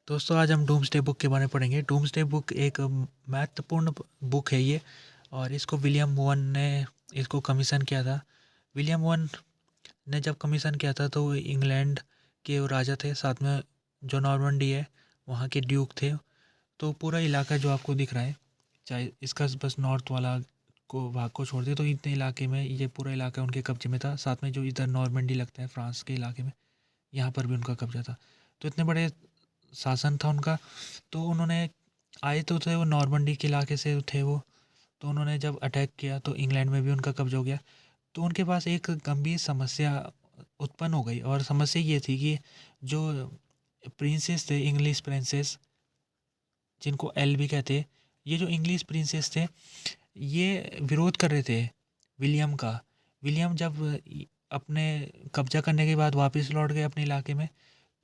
दोस्तों आज हम डूम्सडे बुक के बारे में पढ़ेंगे। डूम्सडे बुक एक महत्वपूर्ण बुक है ये। और इसको विलियम वॉन ने इसको कमीशन किया था। विलियम वॉन ने जब कमीशन किया था तो वो इंग्लैंड के वो राजा थे, साथ में जो नॉर्मंडी है वहाँ के ड्यूक थे। तो पूरा इलाका जो आपको दिख रहा है, चाहे इसका बस नॉर्थ वाला को भाग को छोड़ दे तो इतने इलाके में ये पूरा इलाका उनके कब्जे में था। साथ में जो इधर नॉर्मंडी लगता है फ्रांस के इलाके में, यहाँ पर भी उनका कब्जा था। तो इतने बड़े शासन था उनका। तो उन्होंने आए तो थे वो नॉर्मंडी के इलाके से थे वो। तो उन्होंने जब अटैक किया तो इंग्लैंड में भी उनका कब्जा हो गया। तो उनके पास एक गंभीर समस्या उत्पन्न हो गई, और समस्या ये थी कि जो प्रिंसेस थे, इंग्लिश प्रिंसेस जिनको एल भी कहते, ये जो इंग्लिश प्रिंसेस थे ये विरोध कर रहे थे विलियम का। विलियम जब अपने कब्जा करने के बाद वापस लौट गए अपने इलाके में,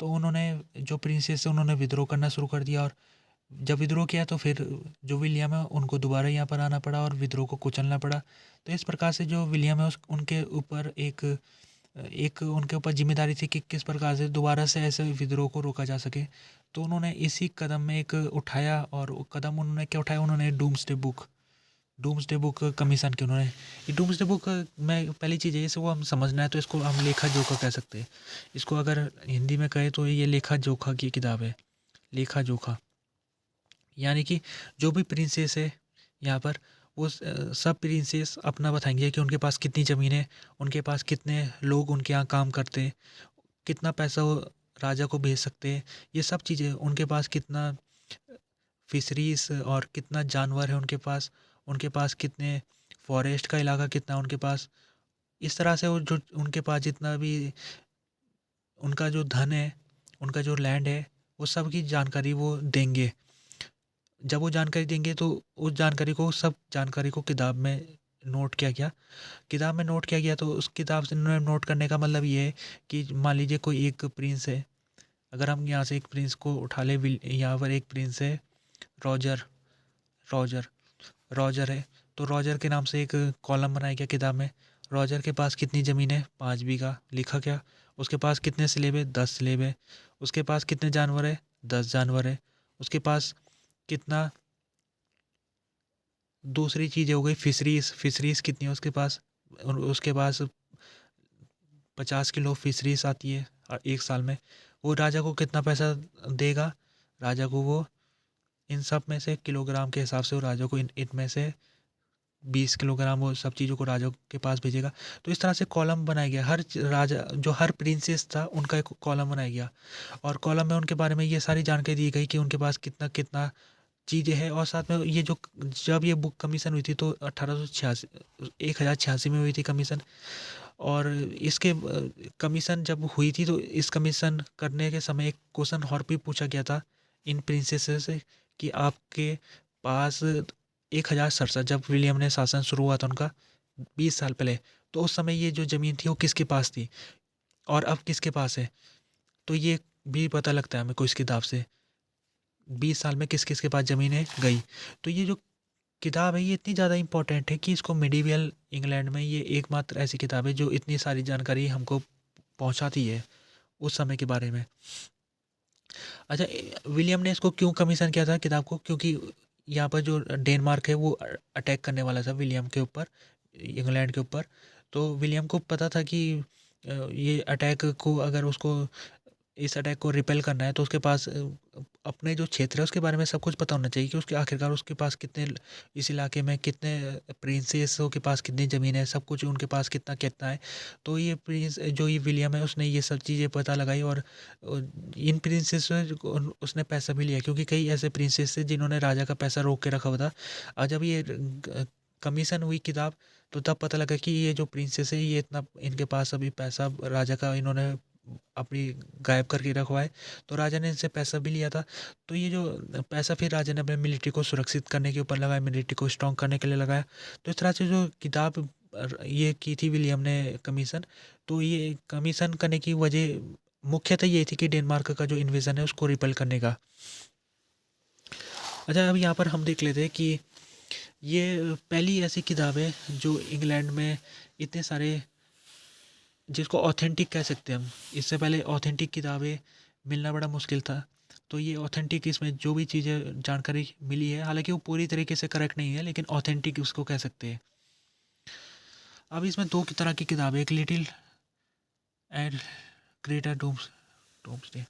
तो उन्होंने जो प्रिंसेस थे उन्होंने विद्रोह करना शुरू कर दिया। और जब विद्रोह किया तो फिर जो विलियम है उनको दोबारा यहाँ पर आना पड़ा और विद्रोह को कुचलना पड़ा। तो इस प्रकार से जो विलियम है उस उनके ऊपर एक एक उनके ऊपर जिम्मेदारी थी कि किस प्रकार से दोबारा से ऐसे विद्रोह को रोका जा सके। तो उन्होंने इसी कदम में एक उठाया, और वो कदम उन्होंने क्या उठाया, उन्होंने डूम्सडे बुक कमीशन की उन्होंने। ये डूम्सडे बुक में पहली चीज़ है, इसे वो हम समझना है तो इसको हम लेखा जोखा कह सकते हैं। इसको अगर हिंदी में कहें तो ये लेखा जोखा की किताब है। लेखा जोखा यानी कि जो भी प्रिंसेस है यहाँ पर, वो सब प्रिंसेस अपना बताएंगे कि उनके पास कितनी ज़मीन है, उनके पास कितने लोग उनके यहाँ काम करते हैं, कितना पैसा वो राजा को भेज सकते हैं। ये सब चीज़ें उनके पास कितना फिशरीज और कितना जानवर है उनके पास कितने फॉरेस्ट का इलाका कितना है उनके पास। इस तरह से वो जो उनके पास जितना भी उनका जो धन है, उनका जो लैंड है, वो सब की जानकारी वो देंगे। जब वो जानकारी देंगे तो उस जानकारी को सब जानकारी को किताब में नोट किया गया। किताब में नोट किया गया तो उस किताब से नोट करने का मतलब ये है कि मान लीजिए कोई एक प्रिंस है। अगर हम यहाँ से एक प्रिंस को उठा ले, यहाँ पर एक प्रिंस है रॉजर। रॉजर रॉजर है, तो रॉजर के नाम से एक कॉलम बनाया गया किताब में। रॉजर के पास कितनी ज़मीन है, 5 बीघा लिखा गया। उसके पास कितने स्लेब है, 10 स्लेब है। उसके पास कितने जानवर है, 10 जानवर है। उसके पास कितना, दूसरी चीज़ हो गई फिशरीज। फिशरीज कितनी है उसके पास, उसके पास 50 किलो फिशरीज आती है एक साल में। वो राजा को कितना पैसा देगा, राजा को वो इन सब में से किलोग्राम के हिसाब से वो राजा को इनमें से 20 किलोग्राम वो सब चीज़ों को राजा के पास भेजेगा। तो इस तरह से कॉलम बनाया गया, राजा जो हर प्रिंसेस था उनका एक कॉलम बनाया गया। और कॉलम में उनके बारे में ये सारी जानकारी दी गई कि उनके पास कितना कितना चीज़ें हैं। और साथ में ये जो जब ये बुक कमीशन हुई थी तो 1886, 1086 में हुई थी कमीशन। और इसके कमीशन जब हुई थी तो इस कमीशन करने के समय एक क्वेश्चन और भी पूछा गया था इन प्रिंसेस से कि आपके पास 1067, जब विलियम ने शासन शुरू हुआ था उनका 20 साल पहले, तो उस समय ये जो ज़मीन थी वो किसके पास थी और अब किसके पास है। तो ये भी पता लगता है हमें को इस किताब से 20 साल में किस किस के पास ज़मीनें गई। तो ये जो किताब है ये इतनी ज़्यादा इम्पोर्टेंट है कि इसको मिडीवियल इंग्लैंड में ये एकमात्र ऐसी किताब है जो इतनी सारी जानकारी हमको पहुंचाती है उस समय के बारे में। अच्छा, विलियम ने इसको क्यों कमीशन किया था किताब को, क्योंकि यहाँ पर जो डेनमार्क है वो अटैक करने वाला था विलियम के ऊपर, इंग्लैंड के ऊपर। तो विलियम को पता था कि ये अटैक को अगर उसको इस अटैक को रिपेल करना है तो उसके पास अपने जो क्षेत्र है उसके बारे में सब कुछ पता होना चाहिए कि उसके आखिरकार उसके पास कितने, इस इलाके में कितने प्रिंसेसों के पास कितनी ज़मीन है, सब कुछ उनके पास कितना कितना है। तो ये प्रिंस जो ये विलियम है उसने ये सब चीज़ें पता लगाई, और इन प्रिंसेस को उसने पैसा भी लिया, क्योंकि कई ऐसे प्रिंसेस थे जिन्होंने राजा का पैसा रोक के रखा हुआ था। और जब ये कमीशन हुई किताब तो तब पता लगा कि ये जो प्रिंसेस है ये इतना इनके पास अभी पैसा राजा का इन्होंने अपनी गायब करके रखवा है। तो राजा ने इनसे पैसा भी लिया था। तो ये जो पैसा फिर राजा ने अपने मिलिट्री को सुरक्षित करने के ऊपर लगाया, मिलिट्री को स्ट्रॉन्ग करने के लिए लगाया। तो इस तरह से जो किताब ये की थी विलियम ने कमीशन, तो ये कमीशन करने की वजह मुख्यतः ये थी कि डेनमार्क का जो इन्वेजन है उसको रिपेल करने का। अच्छा, अब यहाँ पर हम देख लेते हैं कि ये पहली ऐसी किताब है जो इंग्लैंड में इतने सारे, जिसको ऑथेंटिक कह सकते हैं हम। इससे पहले ऑथेंटिक किताबें मिलना बड़ा मुश्किल था। तो ये ऑथेंटिक, इसमें जो भी चीज़ें जानकारी मिली है, हालांकि वो पूरी तरीके से करेक्ट नहीं है, लेकिन ऑथेंटिक उसको कह सकते हैं। अब इसमें दो की तरह की किताब है, एक little and greater dooms day.